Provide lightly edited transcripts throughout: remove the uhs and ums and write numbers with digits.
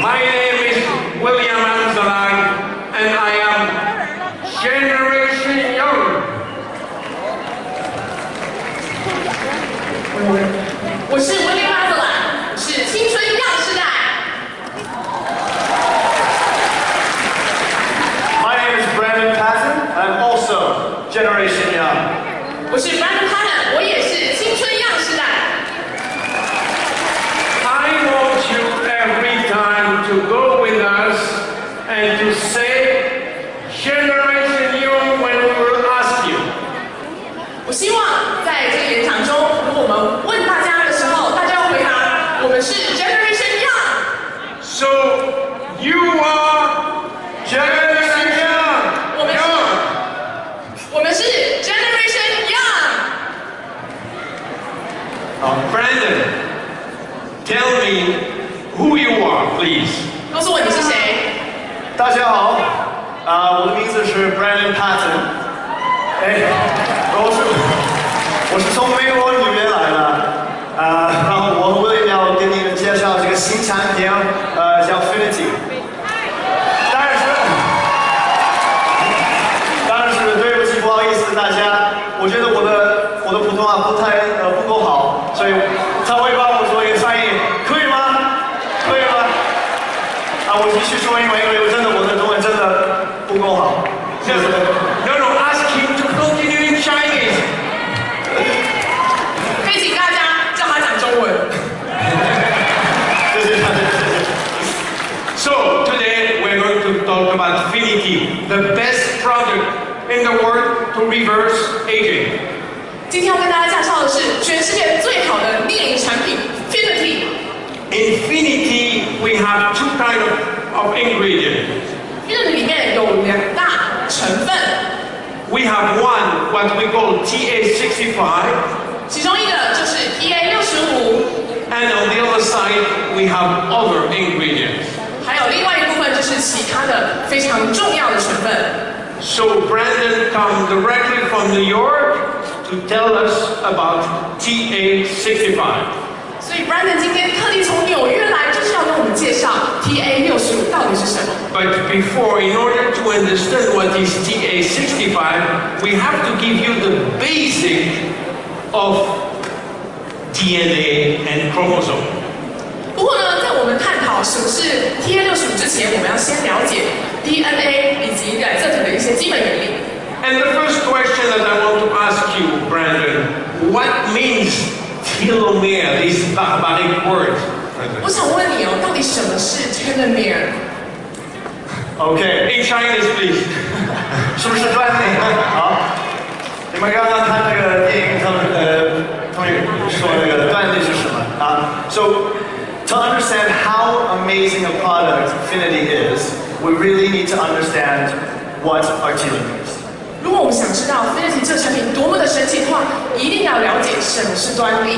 My name is William Amzallag, and I am Generation Young. 我是威廉博士谈婕斯，是青春样世代。My name is Patton. I'm also Generation Young. 我是 Patton， 我也是青春样世代。I want you every time to go with us and to say Generation Young when we will ask you. 我希望在这个演讲中，如果我们问大家的时候，大家要回答我们是 Generation Young。So you are Generation Young. 我们是 Generation Young。Brandon, tell me who you are, please. 告诉我你是谁？大家好，我的名字是 Brandon Patton。我是从美国纽约来的，然后我为了要给你们介绍这个新产品，叫 Finiti。但是对不起，不好意思大家，我觉得我的普通话不够好，所以他会帮我做一个翻译，可以吗？可以吗？我继续说英文，因为我的中文真的不够好。No, ask him to continue in Chinese. 可以请大家叫他讲中文。So today we're going to talk about Finiti, the best product in the world to reverse aging. 今天要跟大家介绍的是全世界最好的猎影产品 Finiti。In Finiti, we have two kinds of ingredients. Finiti 里面有2大成分。We have one, what we call TA65. 其中一个就是 TA65。And on the other side, we have other ingredients. 还有另外一部分就是其他的非常重要的成分。So Brandon come directly from New York to tell us about TA65. 所以 Brandon 今天特地从纽约来，就是要跟我们介绍 TA65 到底是什么。But before, in order to understand what is TA65, we have to give you the basic of DNA and chromosome. 不过呢，在我们探讨什么是 TA65 之前，我们要先了解 DNA 以及染色体的一些基本原理。And the first question that I want to ask you, Brandon, what means telomere, this barbaric word? 我想问你哦，到底什么是 telomere？ Okay, in Chinese, please. 是不是断裂？好，你们刚刚看这个电影，他们说那个断裂是什么啊 ？So to understand how amazing a product Finiti is, we really need to understand what are telomeres. 如果我们想知道 Finiti 这个产品多么的神奇的话，一定要了解什么是端粒。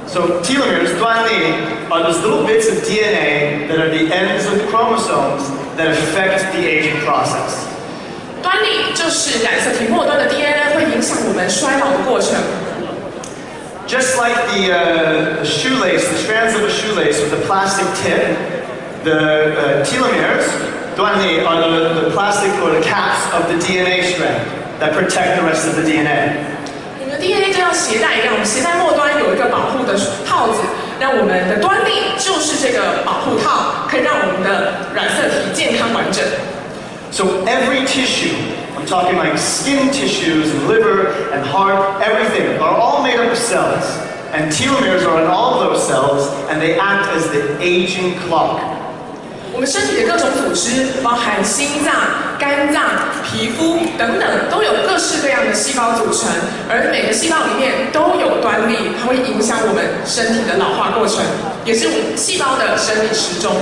So telomeres, 端粒, are those little bits of DNA that are the ends of chromosomes that affect the aging process. 端粒就是染色体末端的 DNA 会影响我们衰老的过程。Just like the shoelace, the strands of a shoelace with a plastic tip, the telomeres, 端粒, are the plastic or the caps of the DNA strand that protect the rest of the DNA. 我们的 DNA 就像鞋带一样，我们鞋带末端有一个保护的套子，那我们的端粒就是这个保护套，可以让我们的染色体健康完整。So every tissue, I'm talking like skin tissues and liver and heart, everything, are all made up of cells. And telomeres are in all of those cells, and they act as the aging clock. 我们身体的各种组织，包含心脏、肝脏、皮肤等等，都有各式各样的细胞组成，而每个细胞里面都有端粒，它会影响我们身体的老化过程，也是我们细胞的生理时钟。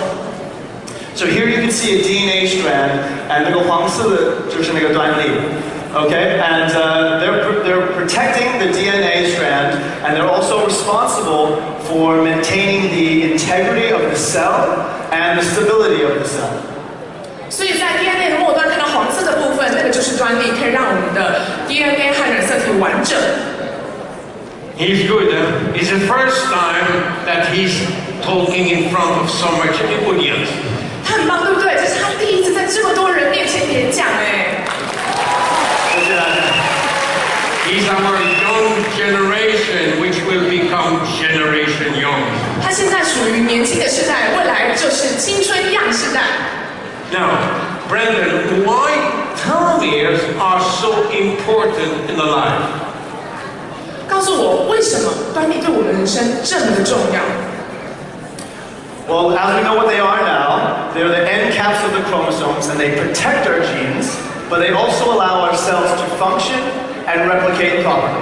So here you can see a DNA strand, and 那个黄色的就是那个端粒, okay? And they're protecting the DNA strand, and they're also responsible for maintaining the integrity of the cell and the stability of the cell. 所以在 DNA 的末端看到黄色的部分，那个就是端粒，可以让我们的 DNA 和染色体完整。He's good. It's the first time that he's talking in front of so much audience. 就是青春样式带。Now, Brandon, why telomeres are so important in the life? 告诉我为什么端粒对我们人生这么的重要？ Well, as we know what they are now, they're the end caps of the chromosomes and they protect our genes, but they also allow our cells to function and replicate properly.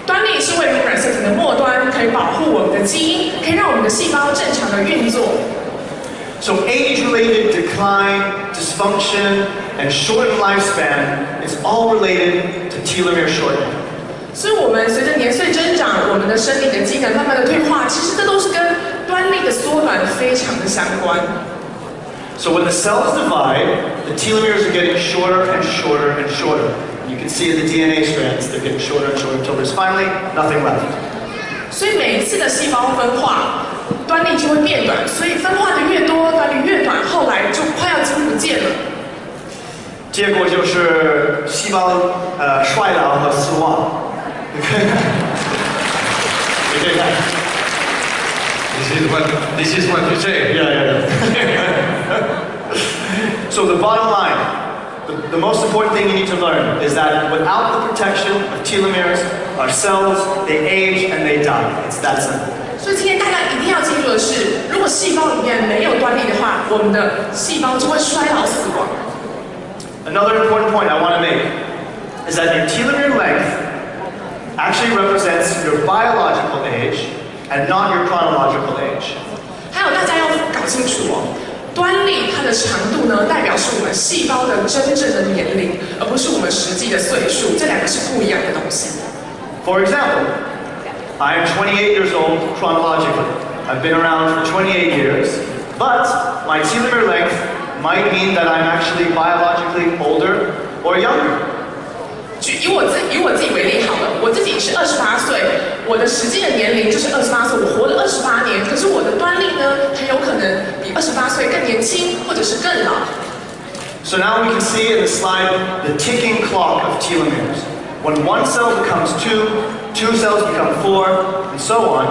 端粒是位于染色体的末端，可以保护我们的基因，可以让我们的细胞正常的运作。 So age-related decline, dysfunction, and shortened lifespan is all related to telomere shortening. 所以，我们随着年岁增长，我们的生理的机能慢慢的退化，其实这都是跟端粒的缩短非常的相关。 So when the cells divide, the telomeres are getting shorter and shorter and shorter. You can see in the DNA strands, they're getting shorter and shorter until there's finally nothing left. 所以每一次的细胞分化，端粒就会变短，所以分化的越多，端粒越短，后来就快要几乎不见了。结果就是细胞衰老和死亡。你可以看。This is what you say. Yeah. So the bottom line, the most important thing you need to learn is that without the protection of telomeres, our cells, they age and they die. It's that simple. 所以今天大家一定要记住的是，如果细胞里面没有端粒的话，我们的细胞就会衰老死亡。Another important point I want to make is that your telomere length actually represents your biological age and not your chronological age. 还有大家要搞清楚哦，端粒它的长度呢，代表是我们细胞的真正的年龄，而不是我们实际的岁数，这两个是不一样的东西。For example, I am 28 years old chronologically. I've been around for 28 years, but my telomere length might mean that I'm actually biologically older or younger. 以我自己为例好了，我自己是28岁，我的实际的年龄就是28岁，我活了28年，可是我的端粒呢，很有可能比28岁更年轻，或者是更老。So now we can see in the slide the ticking clock of telomeres. When one cell becomes two cells become 4, and so on,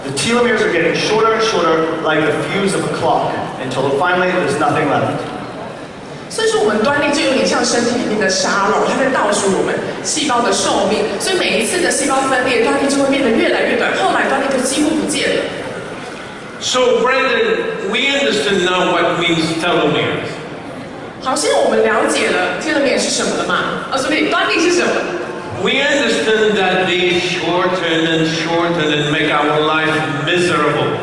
the telomeres are getting shorter and shorter like the fuse of a clock until finally there's nothing left. 所以说，我们端粒就有点像身体里面的沙漏，它在倒数我们细胞的寿命。所以每一次的细胞分裂，端粒就会变得越来越短，后来端粒就几乎不见了。So, Brandon, we understand now what means telomeres. 好，现在我们了解了 telomere 是什么了嘛？所以端粒是什么？ We understand that they shorten and shorten and make our life miserable.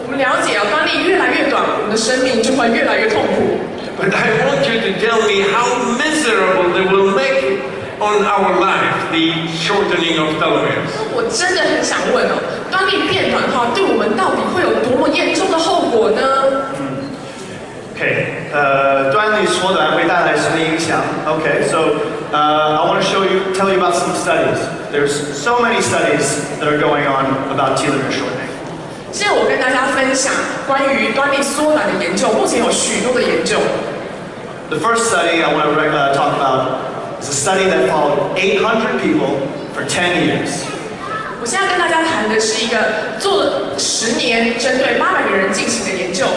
我们了解端粒越来越短，我们的生命就会越来越痛苦。 But I want you to tell me how miserable they will make on our life, the shortening of telomeres. 我真的很想问哦，端粒变短的话，对我们到底会有多么严重的后果呢？ Okay, 端粒缩短会带来什么影响? Okay, so I want to tell you about some studies. There's so many studies that are going on about telomere shortening. 现在我跟大家分享关于端粒缩短的研究，目前有许多的研究。The first study I want to talk about is a study that followed 800 people for 10 years. 我现在跟大家谈的是一个做了10年，针对800个人进行的研究。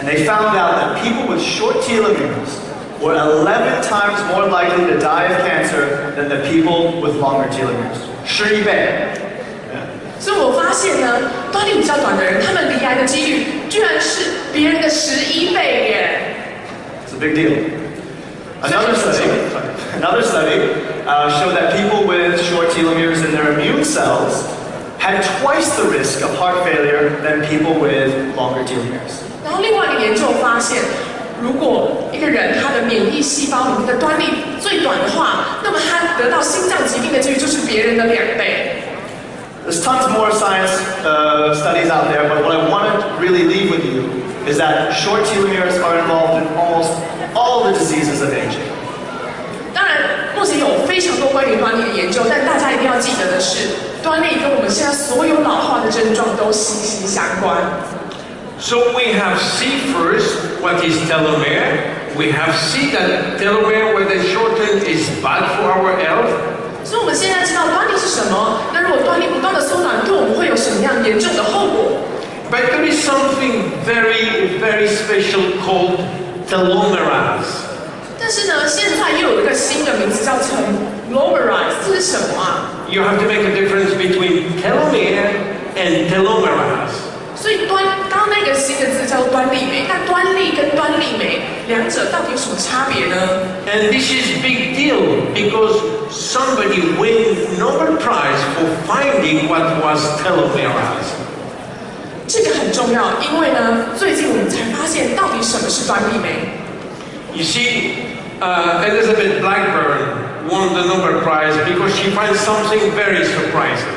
And they found out that people with short telomeres were 11 times more likely to die of cancer than the people with longer telomeres. 11倍。所以我发现呢，端粒比较短的人，他们罹癌的几率居然是别人的11倍耶。 It's a big deal. Another study showed that people with short telomeres in their immune cells had twice the risk of heart failure than people with longer telomeres. 然后另外一个研究发现，如果一个人他的免疫细胞里面的端粒最短的话，那么他得到心脏疾病的几率就是别人的2倍。 There's tons more science studies out there, but what I want to really leave with you is that short telomeres are involved in almost all the diseases of aging. 当然，目前有非常多关于端粒的研究，但大家一定要记得的是，端粒跟我们现在所有老化的症状都息息相关。 So we have C first, what is telomere? We have C that telomere when they shorten is bad for our health. 所以我们现在知道端粒是什么，那如果端粒不断的缩短，对我们会有什么样严重的后果？ But there is something very, very special called telomerase. 但是呢，现在又有一个新的名字叫成 telomerase， 这是什么啊？ You have to make a difference between telomere and telomerase. 所以刚刚那个新的字叫做端粒酶，那端粒跟端粒酶两者到底有什么差别呢？ And this is big deal because somebody wins Nobel Prize for finding what was telomerase. 这个很重要，因为呢，最近我们才发现到底什么是端粒酶。 You see, Elizabeth Blackburn won the Nobel Prize because she finds something very surprising.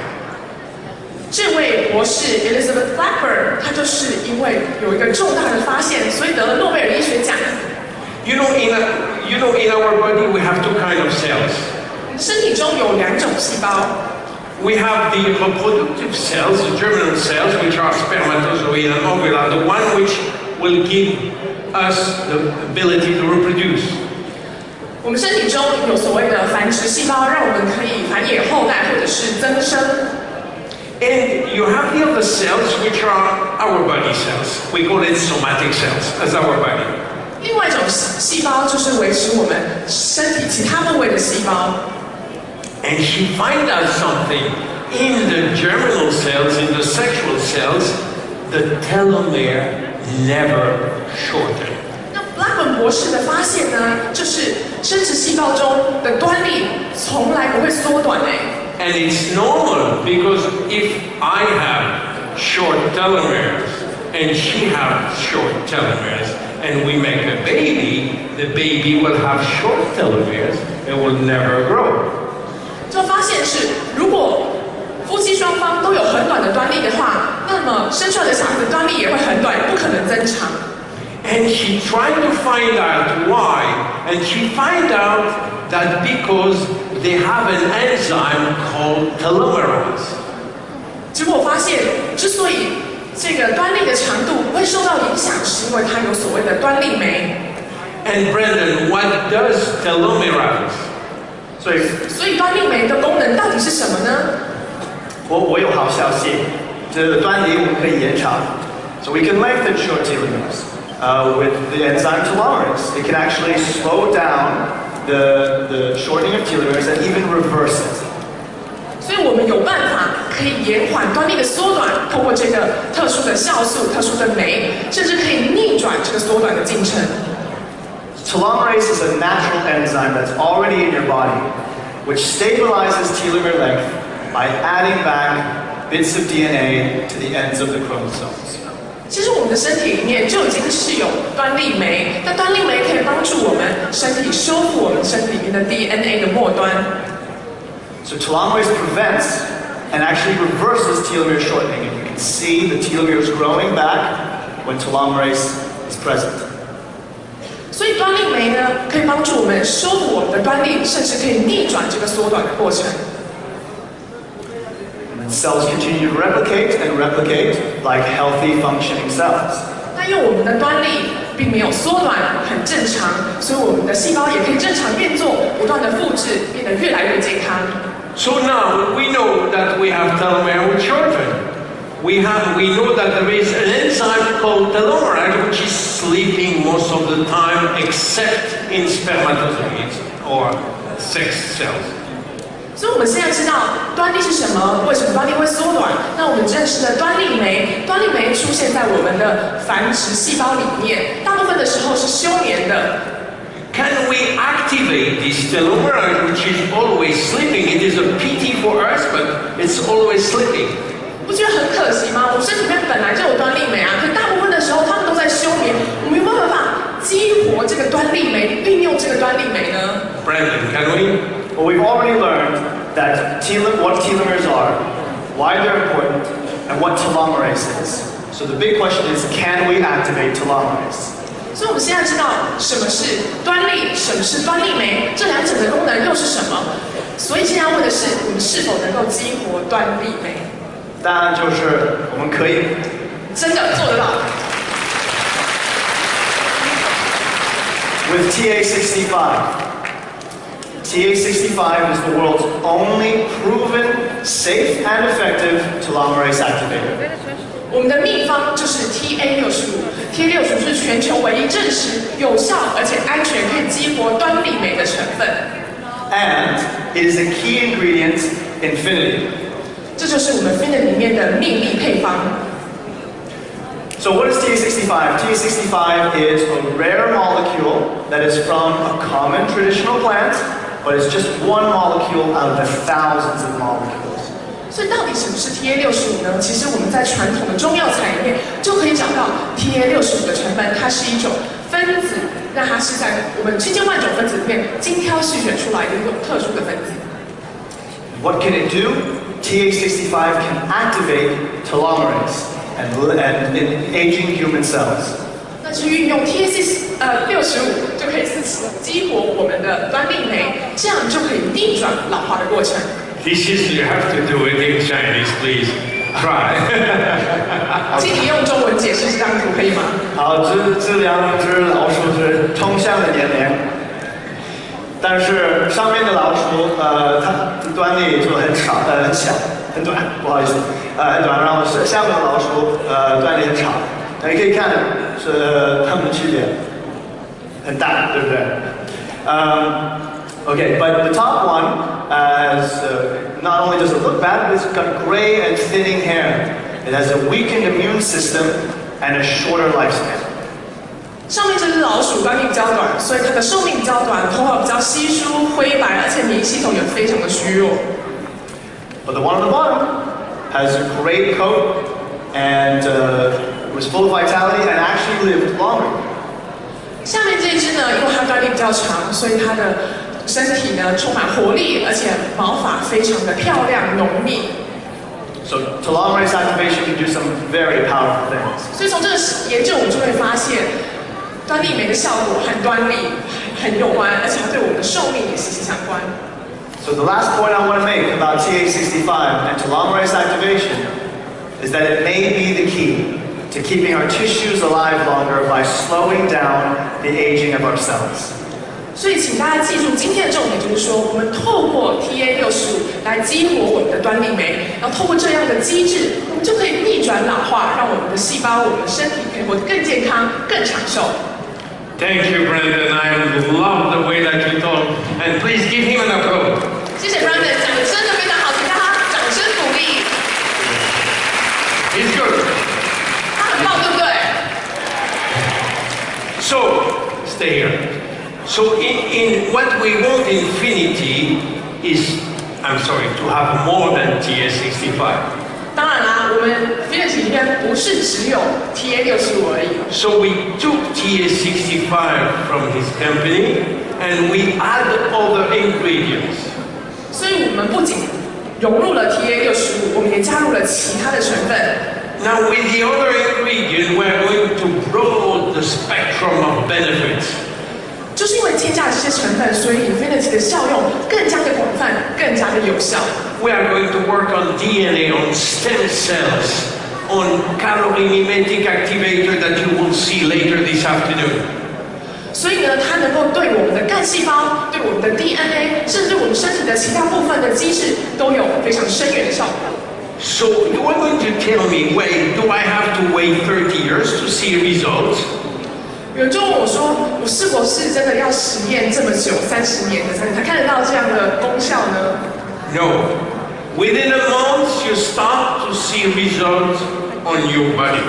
这位博士 Elizabeth Blackburn，她就是因为有一个重大的发现，所以得了诺贝尔医学奖。You know, in our body we have two kinds of cells. 身体中有两种细胞， We have the reproductive cells, the germinal cells, which are spermatozoid and ovula, the one which will give us the ability to reproduce. 我们身体中有所谓的繁殖细胞，让我们可以繁衍后代或者是增生。 And you have the other cells, which are our body cells. We call it somatic cells, as our body. 另外一种细胞就是维持我们身体其他部位的细胞。 And she finds out something. In the germinal cells, in the sexual cells, the telomere never shorten. 那 Blackburn 博士的发现呢，就是生殖细胞中的端粒从来不会缩短诶。 And it's normal because if I have short telomeres and she has short telomeres and we make a baby, the baby will have short telomeres and will never grow. 就发现是，如果夫妻双方都有很短的端粒的话，那么生出来的小孩子端粒也会很短，不可能增长。 And she tried to find out why, and she found out that because they have an enzyme called telomerase. 结果发现，之所以这个端粒的长度会受到影响，是因为它有所谓的端粒酶。 And Brendan, what does telomerase? 所以端粒酶的功能到底是什么呢？我有好消息，这端粒我们可以延长 ，so we can lengthen short telomeres. With the enzyme telomerase, it can actually slow down the shortening of telomeres and even reverse it. 所以我们有办法可以延缓端粒的缩短，通过这个特殊的酵素、特殊的酶，甚至可以逆转这个缩短的进程。 Telomerase is a natural enzyme that's already in your body, which stabilizes telomere length by adding back bits of DNA to the ends of the chromosomes. 其实我们的身体里面就已经是有端粒酶，那端粒酶可以帮助我们身体修复我们身体里面的 DNA 的末端。 So telomerase prevents and actually reverses telomere shortening. And you can see the telomeres growing back when telomerase is present. 所以端粒酶呢，可以帮助我们修复我们的端粒，甚至可以逆转这个缩短的过程。 Cells continue to replicate and replicate like healthy functioning cells. 那因为我们的端粒并没有缩短，很正常，所以我们的细胞也可以正常运作，不断的复制，变得越来越健康。 So now we know that we have telomere with children. We know that there is an enzyme called telomerase which is sleeping most of the time except in spermatozoids or sex cells. 所以我们现在知道端粒是什么，为什么端粒会缩短？那我们认识的端粒酶，端粒酶出现在我们的繁殖细胞里面，大部分的时候是休眠的。 Can we activate this telomerase which is always sleeping? It is a pity for us, but it's always sleeping. 不觉得很可惜吗？我们身体里面本来就有端粒酶啊，可大部分的时候他们都在休眠，我们有没有办法激活这个端粒酶，运用这个端粒酶呢？ Brandon, can we? Well, we've already learned that what telomeres are, why they're important, and what telomerase is. So the big question is, can we activate telomerase? 所以我们现在知道什么是端粒，什么是端粒酶，这两者的功能又是什么？所以现在要问的是，我们是否能够激活端粒酶？答案就是我们可以。真的做得到。 With TA65. TA65 is the world's only proven, safe, and effective telomerase activator. 我们的秘方就是 TA65，TA65 是全球唯一证实有效而且安全可以激活端粒酶的成分。And it is a key ingredient in Finiti. 这就是我们 Finiti 里面的秘密配方。So what is TA65? TA65 is a rare molecule that is from a common traditional plant, but it's just one molecule out of the thousands of molecules. 所以到底什么是 TA65 呢？其实我们在传统的中药材里面就可以找到 TA65 的成分，它是一种分子，那它是在我们千千万种分子里面精挑细选出来的一种特殊的分子。What can it do? TA65 can activate telomerase and in aging human cells. 那是运用 TA65 就可以激活我们的端粒酶，这样就可以逆转老化的过程。This is, you have to do it in Chinese, please. Try. 请你用中文解释这张图可以吗？好，这两只老鼠是同向的年龄，但是上面的老鼠，它的端粒就很少，很小，很短，不好意思，很短。然后下面的老鼠，端粒很长。那你可以看是它们的区别很大，对不对？Okay, but the top one not only does it look bad, but it's got gray and thinning hair. It has a weakened immune system and a shorter lifespan. 上面这只老鼠端粒比较短，所以它的寿命比较短，头发比较稀疏、灰白，而且免疫系统也非常的虚弱。But the one on the bottom has a great coat and was full of vitality and actually lived longer. 下面这一只呢，因为它端粒比较长，所以它的身体呢充满活力，而且毛发非常的漂亮浓密。So telomerase activation can do some very powerful things. 所以从这个研究，我们就会发现，端粒酶的效果和端粒很有关，而且它对我们的寿命也息息相关。So the last point I want to make about TA65 and telomerase activation is that it may be the key to keeping our tissues alive longer by slowing down the aging of our cells. 所以，请大家记住，今天的重点就是说，我们透过 TA65来激活我们的端粒酶，然后透过这样的机制，我们就可以逆转老化，让我们的细胞、我们的身体可以活得更健康、更长寿。Thank you, Brandon. I love the way that you talk. And please give him an applause. 谢谢 Brandon， 讲得真的非常好，请大家掌声鼓励。He's good. 他很棒，对不对？ So, stay here. So in what we want in Finiti is, I'm sorry, to have more than TA65. 当然啦，我们 Finiti 里面不是只有 TA65而已。So we took TA65 from his company and we add other ingredients. 所以我们不仅融入了 TA65，我们也加入了其他的成分。Now with the other ingredient, we're going to broaden the spectrum of benefits. 就是因为添加了这些成分，所以 Finiti 的效用更加的广泛，更加的有效。We are going to work on DNA, on stem cells, on calorie mimetic activator that you will see later this afternoon. 所以呢，它能够对我们的干细胞、对我们的 DNA， 甚至我们身体的其他部分的机制，都有非常深远的效果。So you are going to tell me, wait, do I have to wait 30 years to see results? 有人就问我说：“我是否是真的要实验这么久，30年的才看得到这样的功效呢？” No. Within a month, you start to see results on your body.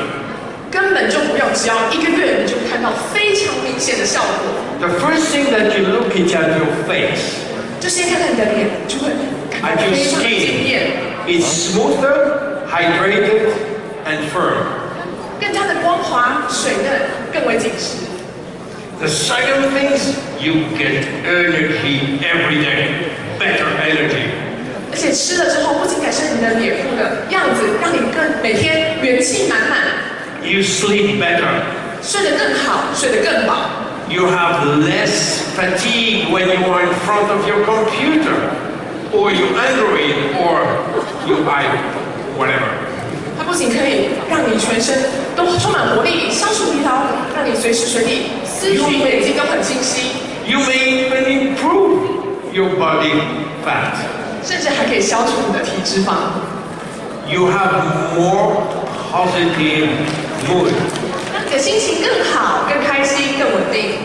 根本就不用，只要1个月，你就看到非常明显的效果。The first thing that you look is at your face, 就先看看你的脸，就会感 at 到 your 非常的惊 skin. 艳， It's smoother, hydrated, and firm. 更加的光滑、水嫩，更为紧实。The second thing is you get energy every day, better energy. 而且吃了之后，不仅改善你的脸部的样子，让你每天元气满满， You sleep better. 睡得更好，睡得更饱。 You have less fatigue when you are in front of your computer, or your Android, or your iPhone, whatever. 它不仅可以让你全身都充满活力，消除疲劳，让你随时随地思绪眼睛都很清晰。 You may even improve your body fat. 甚至还可以消除你的体脂肪。 You have more positive mood. 让你的心情更好、更开心、更稳定。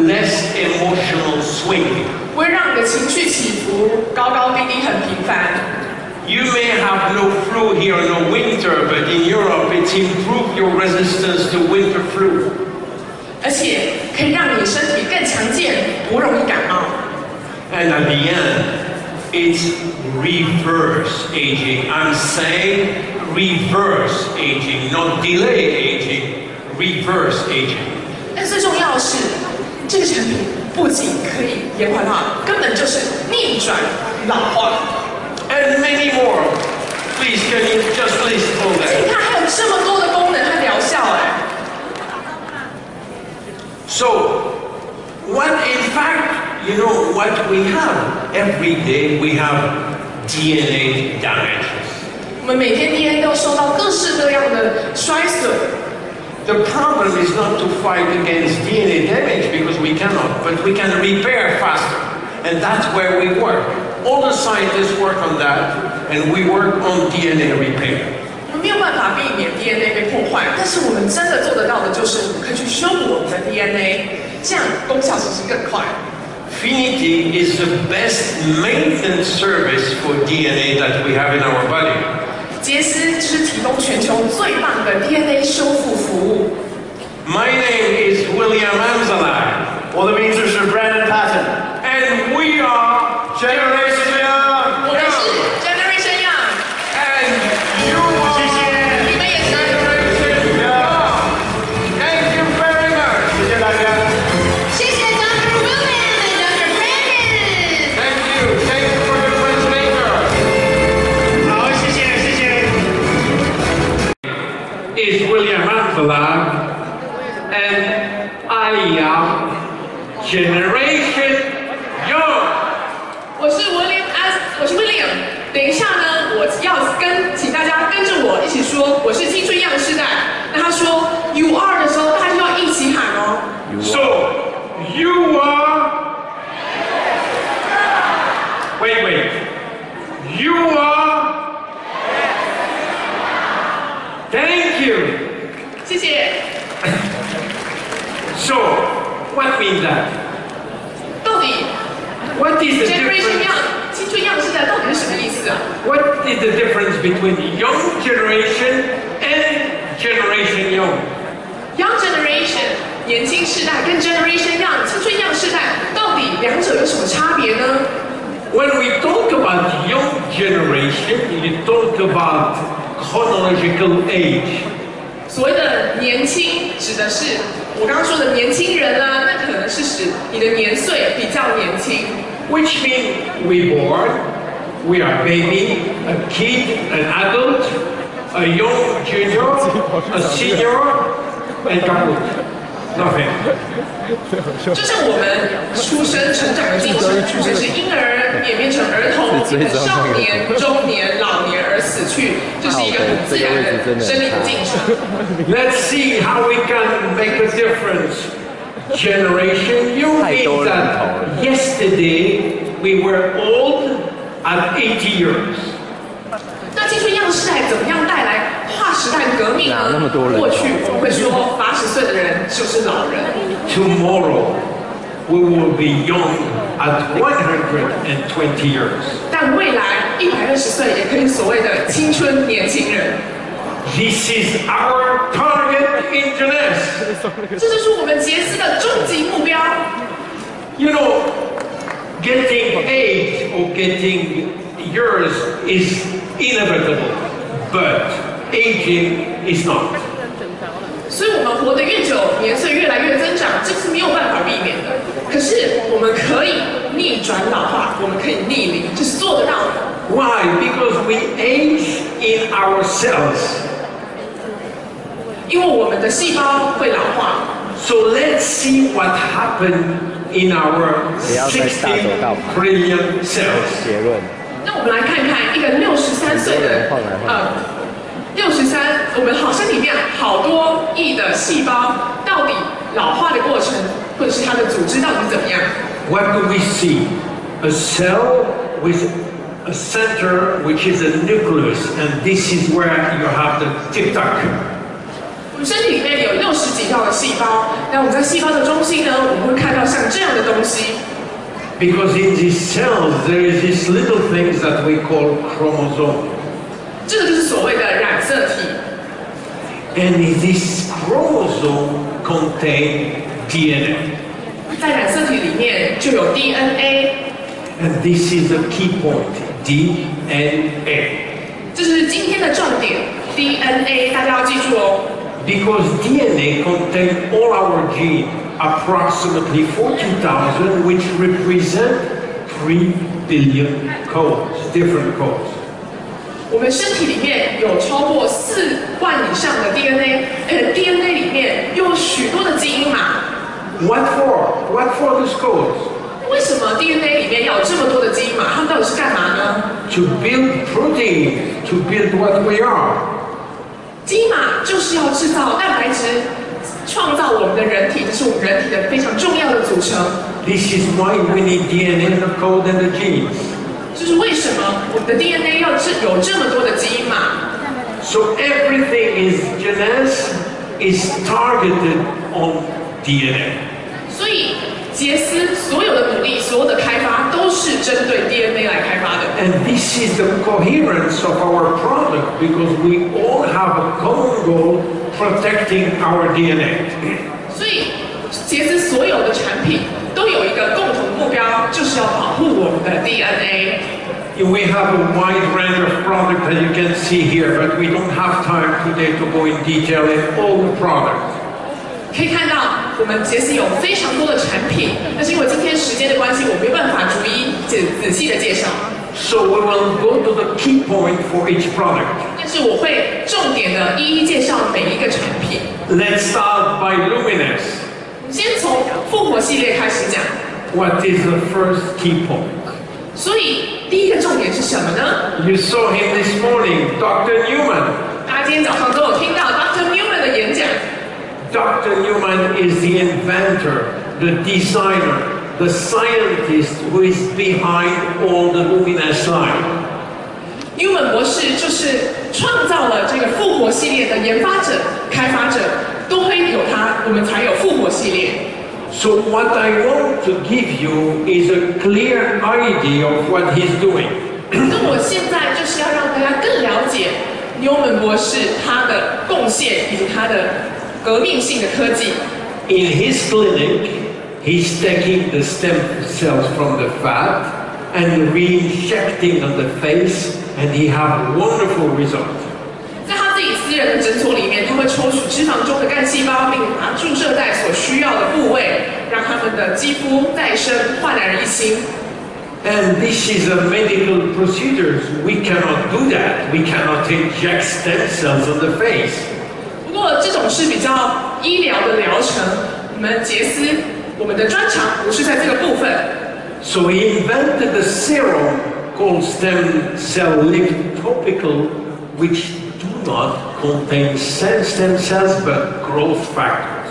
Less emotional swing. 不会让你的情绪起伏高高低低很频繁。You may have no flu here in the winter, but in Europe it's improved your resistance to winter flu. 而且可以让你身体更强健，不容易感冒。And at the end, it's reverse aging. I'm saying reverse aging, not delay aging, reverse aging. 但最重要的是，这个产品不仅可以延缓老化，根本就是逆转老化。And many more. Please, can you just list all 而且 that? 它还有这么多的功能和疗效哎。So, what in fact, you know, what we have every day, we have DNA damages. 我们每天 DNA 都受到各式各样的衰损。The problem is not to fight against DNA damage because we cannot, but we can repair faster. And that's where we work. All the scientists work on that, and we work on DNA repair. 我们没有办法避免 DNA 被破坏，但是我们真的做得到的就是我们可以去修补我们的 DNA， 这样功效其实更快。Finiti is the best maintenance service for DNA that we have in our body. 杰斯就是提供全球最棒的 DNA 修复服务。My name is William Amzallag. 我的名字是 Brandon Patton. And we are Generation Young. 我们是 Generation Young， And you are 你们也是。 Generation Young. Thank you very much. 谢谢大家。谢谢 Dr. William and Dr. Brandon。 Thank you. Thank you for the translator. 好，谢谢，谢谢。 Is William Amzallag, and I am Generation Young. 我是 William。等一下呢，我要请大家跟着我一起说，我是青春样世代。那他说 You are 的时候，大家就要一起喊哦。So, you are. Wait. You are. Thank you. 谢谢。 So, what means that? 到底 What is the Generation difference? Young 青春样世代到底是什么意思啊？ What is the difference between young generation and Generation Young? Young Generation 年轻世代跟 Generation Young 青春样世代，到底两者有什么差别呢？ When we talk about young generation, you talk about chronological age. 所谓的年轻，指的是我刚刚说的年轻人啊，那可能是指你的年岁比较年轻。Which means we born, we are baby, a kid, an adult, a young junior, a senior, and caput. Nothing. 就像我们出生、成长的进程，出生是婴儿，演变成儿童，变成少年、中年、老年而死去，这是一个很自然的生理的进程。Let's see how we can make a difference. Generation, you mean that yesterday we were old at 80 years. 那青春样世代怎么样带来划时代革命呢？过去我们会说80岁的人就是老人。Tomorrow we will be young at 120 years. 但未来120岁也可以所谓的青春年轻人。This is our target in Jeunesse. 这就是我们杰斯的终极目标。You know, getting age or getting years is inevitable, but aging is not. 所以我们活得越久，年岁越来越增长，这是没有办法避免的。可是我们可以逆转老化，我们可以逆龄，这是做得到的。Why? Because we age in our cells. 因为我们的细胞会老化。So let's see what happened in our 60 trillion cells. 结论。那我们来看看一个63岁的63，我们好身体里面好多亿的细胞，到底老化的过程，或者是它的组织到底是怎么样？ What do we see? A cell with a center which is a nucleus, and this is where you have the tic-tac. 我们身体里面有60几条的细胞，那我们在细胞的中心呢，我们会看到像这样的东西。Because in these cells there is these little things that we call chromosome. 这个就是所谓的染色体。And this chromosome contain DNA. 在染色体里面就有 DNA。 And this is the key point, DNA. 这是今天的重点 ，DNA， 大家要记住哦。Because DNA contains all our genes, approximately 40,000, which represent 3 billion codes, different codes. 我们身体里面有超过4万以上的 DNA，DNA 里面有许多的基因码。What for? What for these codes? 为什么 DNA 里面要有这么多的基因码？它们到底是干嘛呢 To build protein, to build what we are. 基因码就是要制造蛋白质，创造我们的人体，这是我们人体的非常重要的组成。This is why we need DNA, the code, and the genes. 这是为什么我们的 DNA 要有这么多的基因码。So everything is targeted on DNA. 所以杰斯所有的努力、所有的开发都是针对 DNA 来开发的。And this is the coherence of our product because we all have a common goal protecting our DNA. 所以杰斯所有的产品都有一个共同目标，就是要保护我们的 DNA。We have a wide range of products that you can see here, but we don't have time today to go in detail in all the products. 可以看到，我们杰斯有非常多的产品，但是因为今天时间的关系，我没有办法逐一仔细的介绍。So we will go to the key point for each product. 但是我会重点的一一介绍每一个产品。Let's start by Luminous. 先从复活系列开始讲。What is the first key point? 所以第一个重点是什么呢 You saw him this morning, Dr. Newman. 大家今天早上都有听到 Dr. Newman 的演讲。Dr. Newman is the inventor, the designer, the scientist who is behind all the Luminous line. Newman 博士就是创造了这个复活系列的研发者、开发者，都会有他，我们才有复活系列。So what I want to give you is a clear idea of what he's doing. 那我现在就是要让大家更了解 Newman 博士他的贡献以及他的革命性的科技。In his clinic, he's taking the stem cells from the fat and re-injecting on the face, and he have wonderful results. 在他自己私人的诊所里面，他会抽取脂肪中的干细胞，并把它注射在所需要的部位，让他们的肌肤再生，焕然一新。And this is a medical procedure. We cannot do that. We cannot inject stem cells on the face. 不过这种是比较医疗的疗程，我们杰斯我们的专长不是在这个部分。So he invented a serum called stem cell lift topical, which do not contain stem cells but growth factors.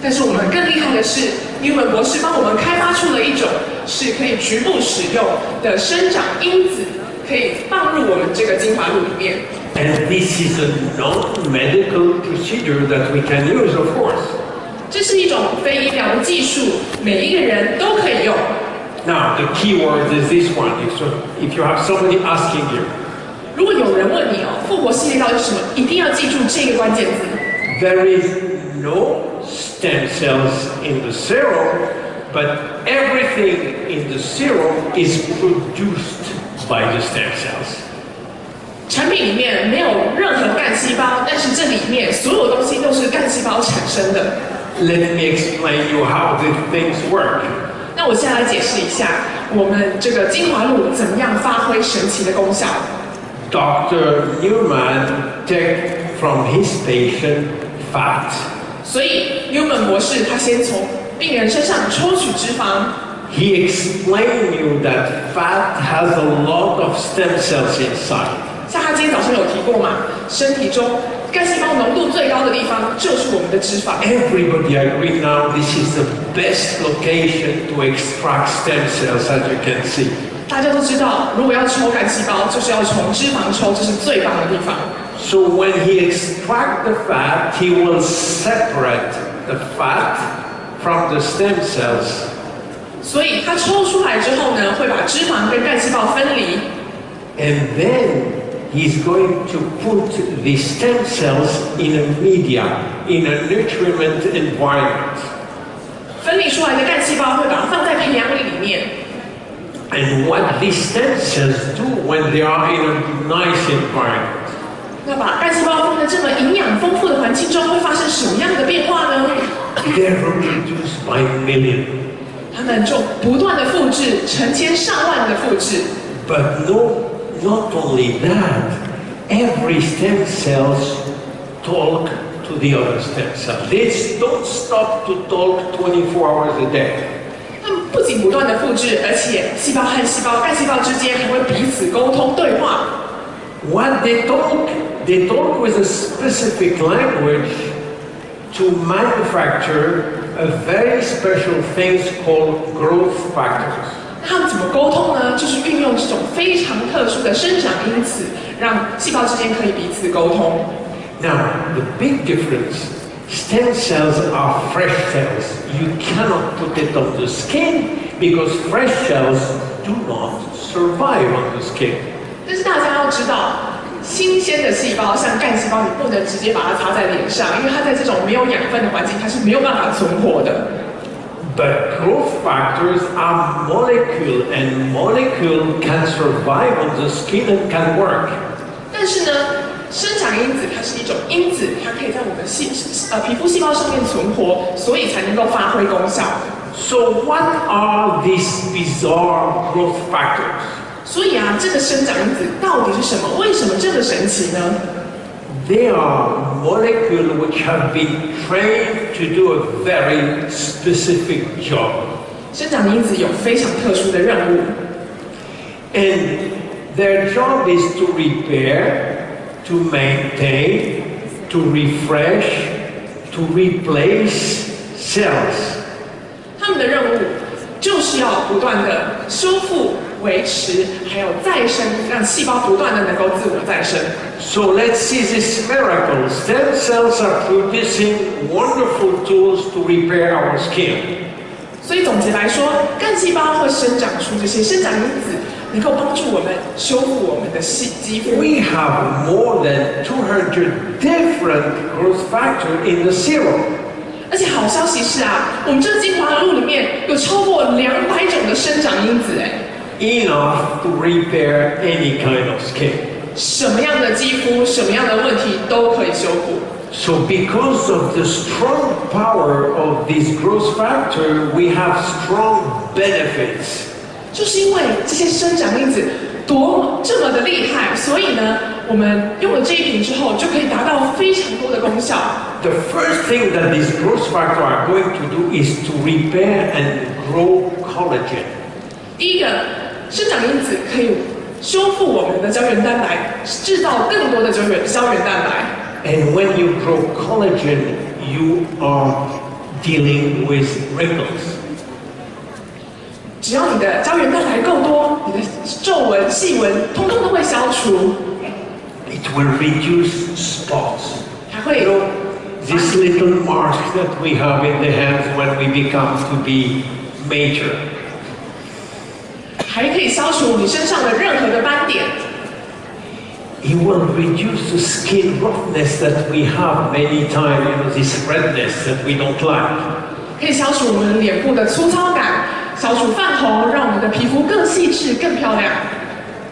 但是我们更厉害的是，Newman 博士帮我们开发出了一种是可以局部使用的生长因子，可以放入我们这个精华露里面。And this is a non-medical procedure that we can use, of course. 这是一种非医疗的技术，每一个人都可以用。Now, the key word is this one. If you have somebody asking you, 如果有人问你哦，复活系列到底是什么，一定要记住这个关键字。there is no stem cells in the serum, but everything in the serum is produced by the stem cells. 产品里面没有任何干细胞，但是这里面所有东西都是干细胞产生的。Let me explain you how these things work. 那我现在来解释一下，我们这个精华露怎么样发挥神奇的功效。Dr. Newman take from his patient fat. 所以 Newman 博士他先从病人身上抽取脂肪。He explained you that fat has a lot of stem cells inside. 像他今天早上有提过嘛，身体中干细胞浓度最高的地方就是我们的脂肪。Everybody agree now this is the best location to extract stem cells, as you can see. 大家都知道，如果要抽干细胞，就是要从脂肪抽，这是最棒的地方。So when he extracts the fat, he will separate the fat from the stem cells. 所以它抽出来之后呢，会把脂肪跟干细胞分离。And then he's going to put the stem cells in a media, in a nutrient environment. 分离出来的干细胞会把它放在培养皿里面。And what these stem cells do when they are in a nice environment? 那把干细胞放在这么营养丰富的环境中，会发生什么样的变化呢？ They're reproduced by millions. 它们就不断的复制，成千上万的复制。 But no, not only that, every stem cells talk to the other stem cell. They don't stop to talk 24 hours a day. 它们不仅不断的复制，而且细胞和细胞、干细胞之间还会彼此沟通对话。What they talk with a specific language to manufacture a very special things called growth factors. 他们怎么沟通呢？就是运用这种非常特殊的生长因子，让细胞之间可以彼此沟通。Now, the big difference, stem cells are fresh cells. You cannot put it on the skin because fresh cells do not survive on the skin. 但是大家要知道，新鲜的细胞像干细胞，你不能直接把它擦在脸上，因为它在这种没有养分的环境，它是没有办法存活的。But growth factors are molecule, and molecule can survive on the skin and can work. 但是呢，生长因子它是一种因子，它可以在我们皮肤细胞上面存活，所以才能够发挥功效。So what are these bizarre growth factors? 所以啊，这个生长因子到底是什么？为什么这么神奇呢？ They are molecules which have been trained to do a very specific job. 生长因子有非常特殊的任务， And their job is to repair, to maintain, to refresh, to replace cells. 他们的任务就是要不断的修复、维持，还有再生，让细胞不断的能够自我再生。So let's see this miracle. Stem cells are producing wonderful tools to repair our skin. 所以总结来说，干细胞会生长出这些生长因子，能够帮助我们修复我们的肌肤。 We have more than 200 different growth factors in the serum. 而且好消息是啊，我们这个精华露里面有超过200种的生长因子，Enough to repair any kind of skin. 什么样的肌肤、什么样的问题都可以修复。 So because of the strong power of this growth factor, we have strong benefits. 就是因为这些生长因子这么的厉害，所以呢，我们用了这一瓶之后，就可以达到非常多的功效。 The first thing that these growth factors are going to do is to repair and grow collagen. 第一个，生长因子可以修复我们的胶原蛋白，制造更多的胶原蛋白。 And when you grow collagen, you are dealing with wrinkles. 只要你的胶原蛋白够多，你的皱纹、细纹通通都会消除。 It will reduce spots. 还会 You know, these little marks that we have in the hands when we become to be major. 还可以消除你身上的任何的斑点。 It will reduce the skin roughness that we have many times, you know, this redness that we don't like. 可以消除我们脸部的粗糙感，消除泛红，让我们的皮肤更细致、更漂亮。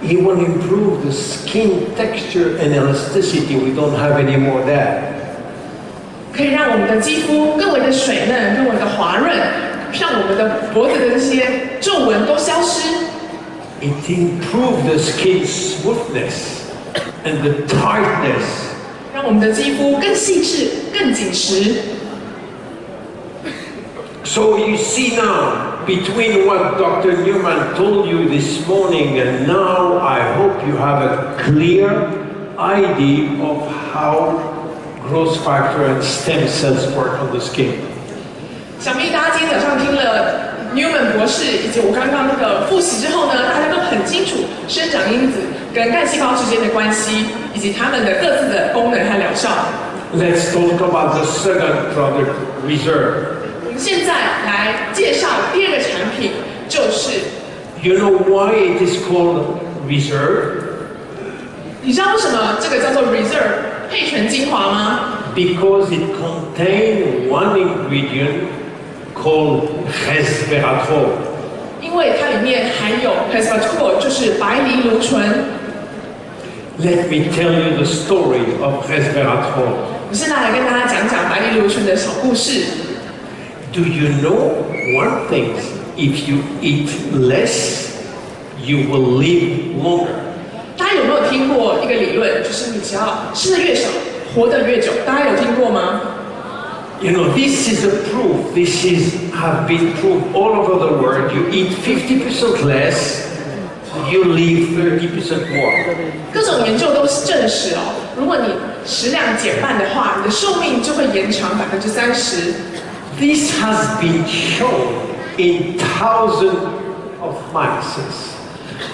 It will improve the skin texture and elasticity. We don't have any more of that. 可以让我们的肌肤更为的水嫩、更为的滑润，让我们的脖子的这些皱纹都消失。 It improves the skin smoothness and the tightness. 让我们的肌肤更细致、更紧实。 So you see now, between what Dr. Newman told you this morning and now, I hope you have a clear idea of how growth factor and stem cells work on the skin. 想必大家今天早上听了 Newman 博士以及我刚刚那个复习之后呢，大家都很清楚生长因子跟干细胞之间的关系，以及它们的各自的功能和疗效。Let's talk about the second product, Reserve. 我们现在来介绍第二个产品，就是 You know why it is called Reserve? 你知道为什么这个叫做 Reserve 配全精华吗？ Because it contains one ingredient called Resveratrol. 因为它里面含有 Resveratrol， 就是白藜芦醇。Let me tell you the story of Resveratrol. 我现在来跟大家讲讲白藜芦醇的小故事。Do you know one thing? If you eat less, you will live longer. 大家有没有听过一个理论，就是你只要吃的越少，活得越久？大家有听过吗？ You know, this is a proof. This is have been proved all over the world. You eat 50% less, you live 30% more. 各种研究都证实哦，如果你食量减半的话，你的寿命就会延长30%。This has been shown in thousands of mice.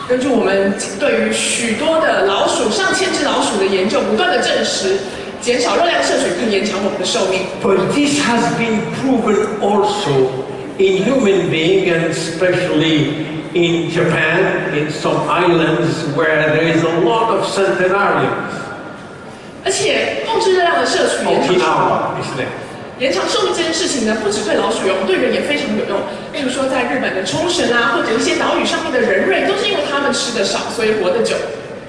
根据我们对于许多的老鼠、上千只老鼠的研究，不断的证实，减少热量摄取可以延长我们的寿命。But this has been proven also in human beings, and especially in Japan, in some islands where there is a lot of centenarians. 而且控制热量的摄取延长寿命这件事情呢，不只对老鼠有用，对人也非常有用。例如说，在日本的冲绳啊，或者一些岛屿上面的人类，都是因为他们吃得少，所以活得久。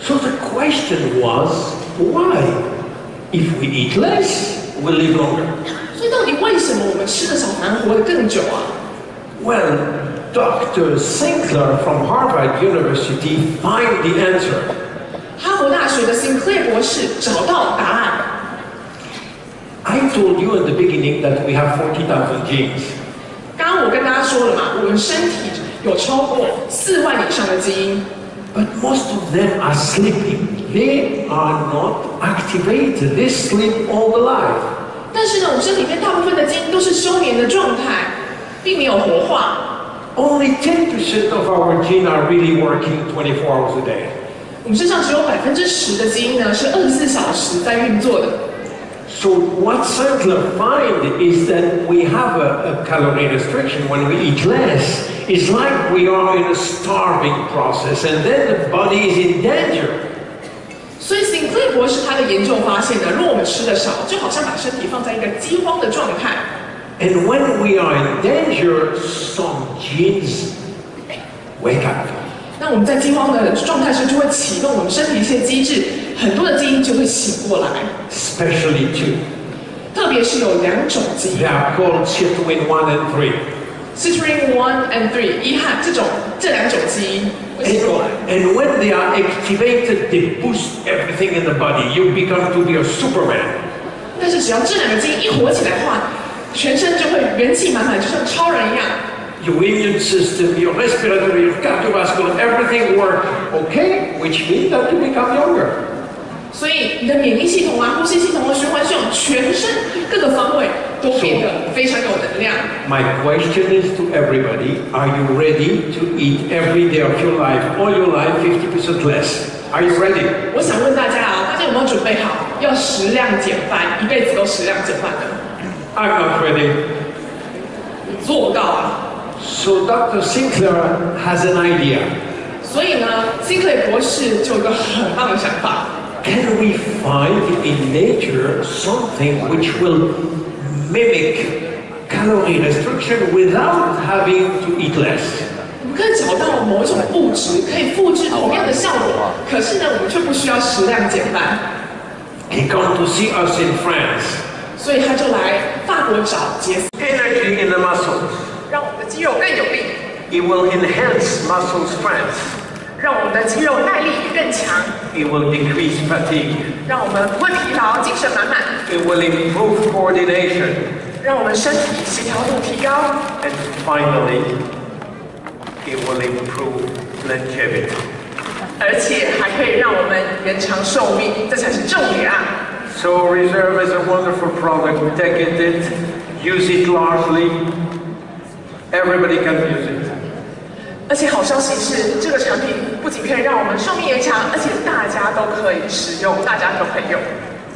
So the question was, why? If we eat less, we'll live longer. 所以到底为什么我们吃得少反而活得更久啊？ Well, Dr. Sinclair from Harvard University find the answer. 哈佛大学的 Sinclair 博士找到答案。I told you in the beginning that we have 40,000 genes. 刚刚我跟大家说了嘛，我们身体有超过4万以上的基因。But most of them are sleeping. They are not activated. They sleep all the life. 但是呢，我们身体里面大部分的基因都是休眠的状态，并没有活化。Only 10% of our genes are really working 24 hours a day. 我们身上只有10%的基因呢是24小时在运作的。So what Sinclair find is that we have a calorie restriction when we eat less. It's like we are in a starving process, and then the body is in danger. 所以 Sinclair 博士他的研究发现呢，如果我们吃的少，就好像把身体放在一个饥荒的状态。And when we are in danger, some genes wake up. 那我们在饥荒的状态时，就会启动我们身体一些机制，很多的基因就会醒过来。Especially two. 特别是有2种基因 They are called Citrulline 1 and 3.，Citrulline 1 and 3，遗憾这2种基因会醒过来。And when they are activated, they boost everything in the body. You become to be a Superman. 但是只要这2个基因一活起来的话，全身就会元气满满，就像超人一样。Your immune system, your respiratory, your cardiovascular, everything work okay, which means that you become younger. 所以你的免疫系统啊、呼吸系统和循环系统，全身各个方位都变得非常有能量。My question is to everybody, are you ready to eat every day of your life, all your life, 50% less? Are you ready? 我想问大家啊，大家有没有准备好要食量减半，一辈子都食量减半的？ I'm not ready. 你做不到啊。So Dr. Sinclair has an idea. 所以呢 ，Sinclair 博士就有一个很棒的想法。Can we find in nature something which will mimic calorie restriction without having to eat less? 我们可以找到某一种物质可以复制同样的效果，可是呢，我们却不需要食量减半。He come to see us in France. 所以他就来法国找杰斯， Energy in the muscles. 让我们的肌肉更有力， It will enhance muscle strength. 让我们的肌肉耐力更强， It will decrease fatigue. 让我们不会疲劳，精神满满， It will improve coordination. 让我们身体协调度提高， And finally, it will improve longevity. 而且还可以让我们延长寿命，这才是重点啊！ So Reserve is a wonderful product. Take it, use it largely, Everybody can use it. 而且好消息是，这个产品不仅可以让我们寿命延长，而且大家都可以使用，大家都可以用。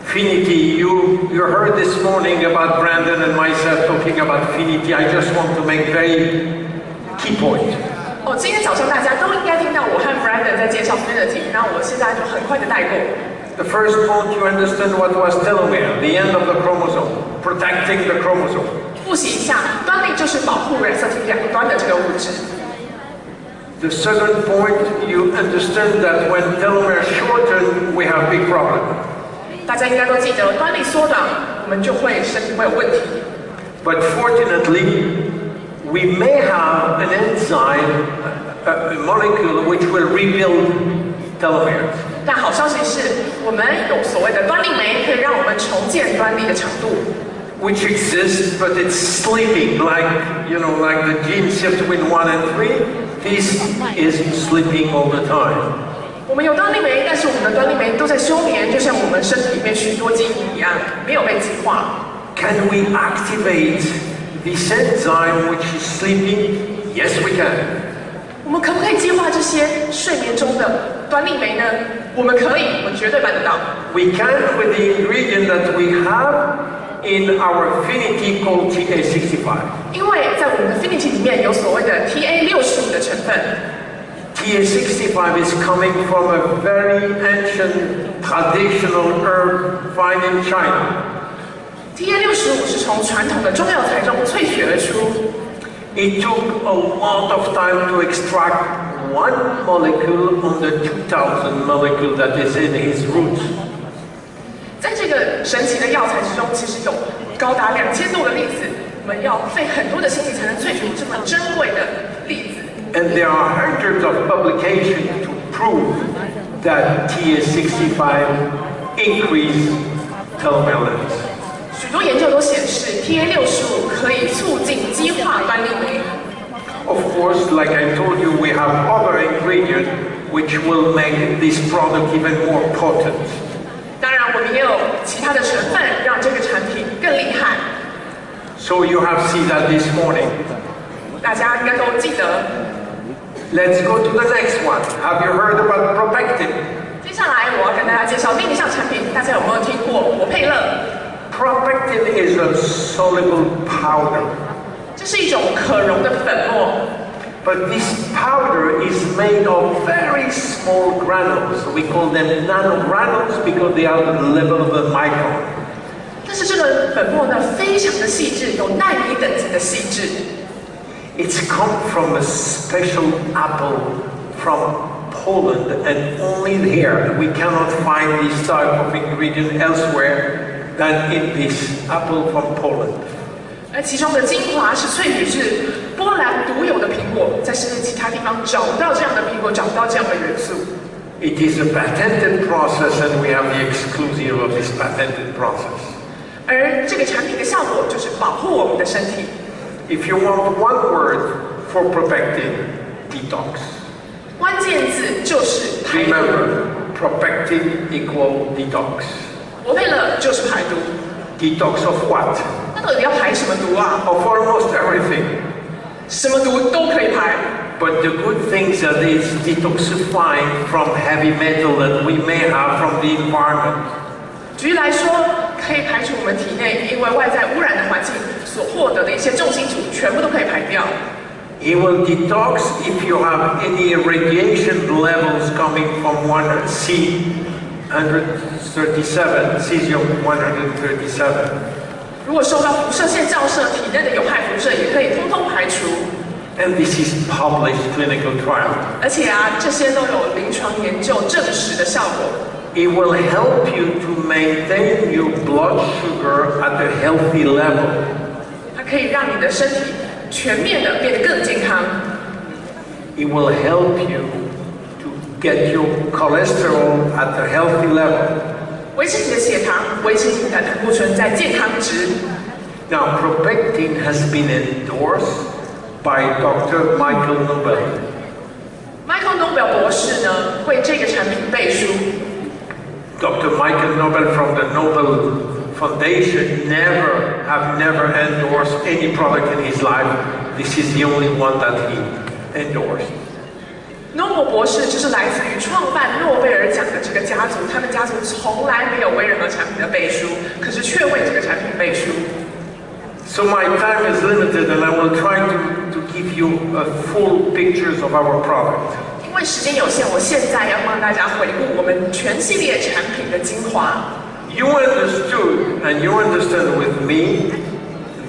Finiti, you heard this morning about Brandon and myself talking about Finiti. I just want to make very key point. 今天早上大家都应该听到我和 Brandon 在介绍 Finiti， 那我现在就很快的带过。The first point, you understand what was telomere, the end of the chromosome, protecting the chromosome. 复习一下，端粒就是保护染色体两端的这个物质。The second point, you understand that when telomere shorten, we have big problem. 大家应该都记得，端粒缩短，我们就会身体会有问题。But fortunately, we may have an enzyme, a molecule which will rebuild telomeres. 但好消息是，我们有所谓的端粒酶，可以让我们重建端粒的长度。Which exists, but it's sleeping, like the gene shift between 1 and 3. This is sleeping all the time. 我们有端粒酶，但是我们的端粒酶都在休眠，就像我们身体里面许多基因一样，没有被激化。Can we activate this enzyme which is sleeping? Yes, we can. 我们可不可以激化这些睡眠中的端粒酶呢？我们可以，我们绝对办得到。We can with the ingredient that we have in our Finiti called TA65. 因为在我们的 Finiti 里面有所谓的 TA65的成分。TA65 is coming from a very ancient traditional herb found in China. TA65是从传统的中药材中萃取而出。It took a lot of time to extract one molecule on the 2000 molecule that is in his roots. 在这个神奇的药材之中，其实有高达2000多的粒子，我们要费很多的心力才能萃取这么珍贵的粒子。And there are hundreds of publications to prove that TA65 increase telomere length. 许多研究都显示 TA65可以促进激化端粒酶。Of course, like I told you, we have other ingredients which will make this product even more potent. 当然，我们也有其他的成分让这个产品更厉害。So you have seen that this morning. 大家应该都记得。Let's go to the next one. Have you heard about ProPectin? 接下来我要跟大家介绍另一项产品，大家有没有听过活配乐？ ProPectin is a soluble powder. 这是一种可溶的粉末。But this powder is made of very small granules. We call them nanogranules because they are the level of a micron. 但是这个粉末呢，非常的细致，有奈米等级的细致。It's come from a special apple from Poland, and only here we cannot find this type of ingredient elsewhere than in this apple from Poland. 而其中的精华是萃取自波兰独有的苹果，在世界其他地方找不到这样的苹果，找不到这样的元素。It is a patented process, and we have the exclusive of this patented process. 而这个产品的效果就是保护我们的身体。If you want one word for ProPectin, detox. 关键字就是排毒。Remember, ProPectin equal detox. 活配乐就是排毒。Detox of what? 那到底要排什么毒啊？ Of almost everything. 什么毒都可以排。But the good thing is that it's detoxifying from heavy metal that we may have from the environment. 举例来说，可以排除我们体内因为外在污染的环境所获得的一些重金属，全部都可以排掉。It will detox if you have any radiation levels coming from cesium 137. 如果受到辐射线照射，体内的有害辐射也可以通通排除。And this is published clinical trial. 而且这些都有临床研究证实的效果。It will help you to maintain your blood sugar at a healthy level. 它可以让你的身体全面的变得更健康。It will help you to get your cholesterol at a healthy level. 维持你的血糖，维持你的胆固醇在健康值。Now, ProPectin has been endorsed by Dr. Michael Nobel. Michael Nobel 博士呢，为这个产品背书。Dr. Michael Nobel from the Nobel Foundation have never endorsed any product in his life. This is the only one that he endorsed. 诺伯博士就是来自于创办诺贝尔奖的这个家族，他们家族从来没有为任何产品的背书，可是却为这个产品背书。So my time is limited, and I will try to give you full pictures of our product. 因为时间有限，我现在要帮大家回顾我们全系列产品的精华。You understood, and you understand with me,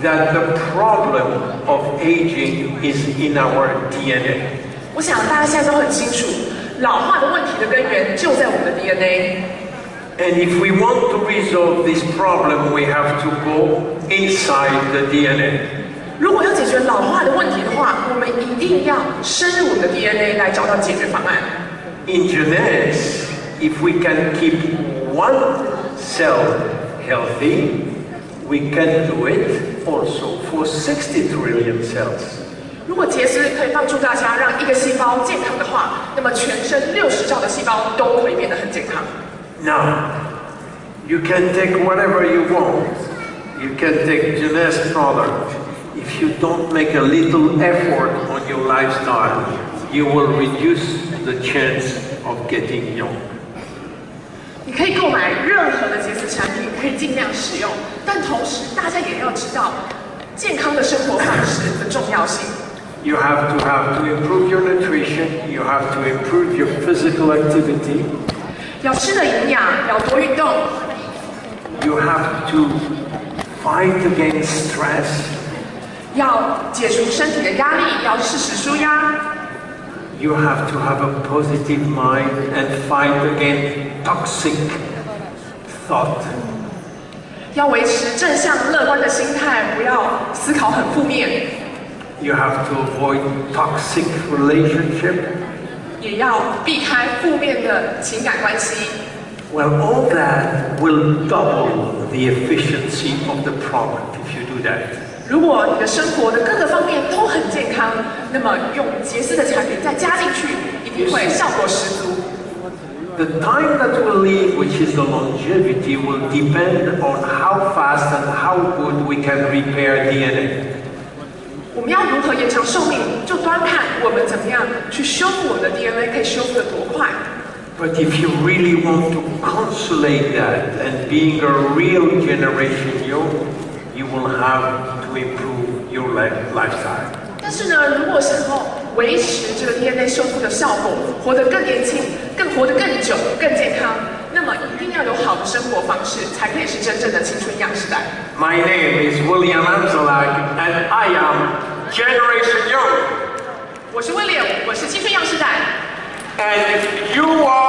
that the problem of aging is in our DNA. 我想大家现在都很清楚，老化的问题的根源就在我们的 DNA。And if we want to resolve this problem, we have to go inside the DNA. 如果要解决老化的问题的话，我们一定要深入我们的 DNA 来找到解决方案。In genetics, if we can keep one cell healthy, we can do it also for 60 trillion cells. 如果杰斯可以帮助大家让一个细胞健康的话，那么全身60兆的细胞都会变得很健康。Now, you can take whatever you want. You can take Jeunesse product. If you don't make a little effort on your lifestyle, you will reduce the chance of getting young. 你可以购买任何的杰斯产品，可以尽量使用，但同时大家也要知道健康的生活方式的重要性。You have to improve your nutrition. You have to improve your physical activity. 要吃的营养，要多运动。You have to fight against stress. 要解除身体的压力，要适时舒压。You have to have a positive mind and fight against toxic thought. 要维持正向乐观的心态，不要思考很负面。You have to avoid toxic relationship. 也要避开负面的情感关系。Well, all that will double the efficiency of the product if you do that. 如果你的生活的各个方面都很健康，那么用杰斯的产品再加进去，一定会效果十足。The time that we'll live, which is the longevity, will depend on how fast and how good we can repair DNA. 我们要如何延长寿命，就端看我们怎么样去修复我们的 DNA， 可以修复得多快。But if you really want to consolidate that and being a real generation young, you will have to improve your lifestyle. 但是呢，如果想要维持这个 DNA 修复的效果，活得更年轻、活得更久、更健康，那么一定要有好的生活方式，才可以是真正的青春样时代。My name is William Amzallag, and I am Generation Young. 我是威廉，我是青春样时代。And you are